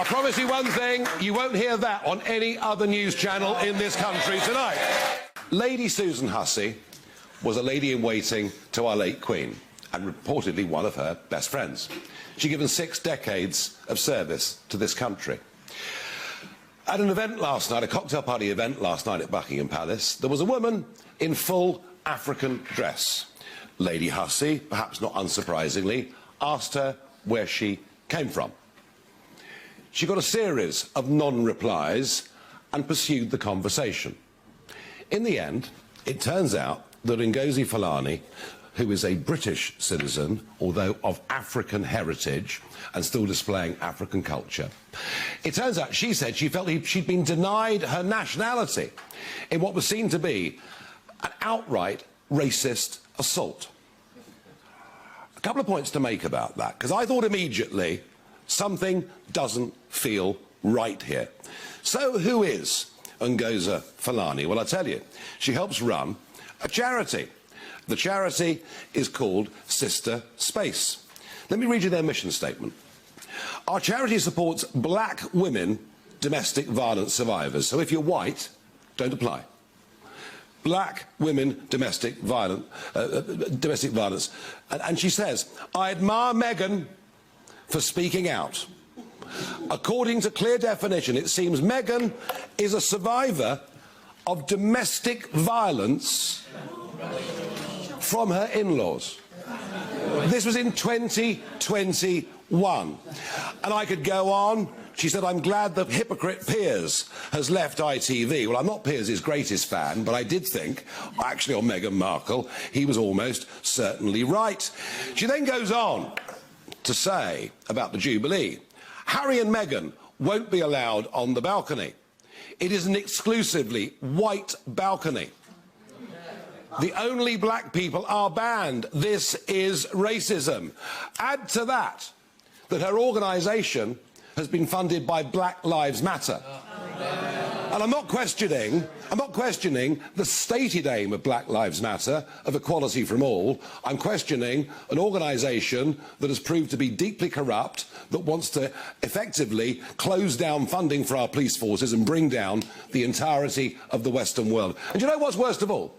I promise you one thing, you won't hear that on any other news channel in this country tonight. Lady Susan Hussey was a lady-in-waiting to our late Queen, and reportedly one of her best friends. She'd given 6 decades of service to this country. At an event last night, a cocktail party event last night at Buckingham Palace, there was a woman in full African dress. Lady Hussey, perhaps not unsurprisingly, asked her where she came from. She got a series of non-replies and pursued the conversation. In the end, it turns out that Ngozi Fulani, who is a British citizen, although of African heritage and still displaying African culture, it turns out she said she felt she'd been denied her nationality in what was seen to be an outright racist assault. A couple of points to make about that, because I thought immediately something doesn't feel right here. So who is Ngozi Fulani? Well, I tell you, she helps run a charity. The charity is called Sister Space. Let me read you their mission statement. Our charity supports black women domestic violence survivors. So if you're white, don't apply. Black women domestic violence. And she says, I admire Meghan for speaking out. According to clear definition, it seems Meghan is a survivor of domestic violence from her in-laws. This was in 2021. And I could go on. She said, I'm glad that hypocrite Piers has left ITV. Well, I'm not Piers' greatest fan, but I did think, actually, on Meghan Markle, he was almost certainly right. She then goes on to say about the Jubilee, Harry and Meghan won't be allowed on the balcony. It is an exclusively white balcony. The only black people are banned. This is racism. Add to that her organisation has been funded by Black Lives Matter. And I'm not questioning the stated aim of Black Lives Matter of equality from all. I'm questioning an organisation that has proved to be deeply corrupt, that wants to effectively close down funding for our police forces and bring down the entirety of the Western world. And you know what's worst of all?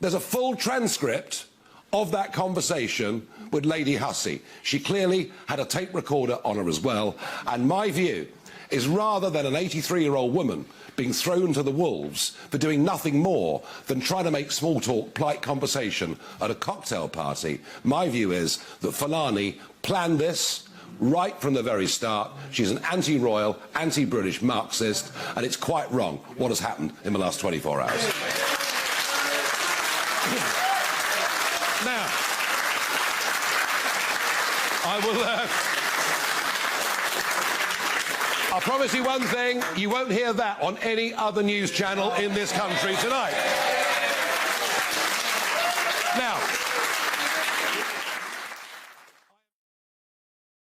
There's a full transcript of that conversation with Lady Hussey. She clearly had a tape recorder on her as well. And my view is, rather than an 83-year-old woman being thrown to the wolves for doing nothing more than trying to make small talk, polite conversation at a cocktail party, my view is that Fulani planned this right from the very start. She's an anti-royal, anti-British Marxist, and it's quite wrong what has happened in the last 24 hours. Now, I promise you one thing, you won't hear that on any other news channel in this country tonight.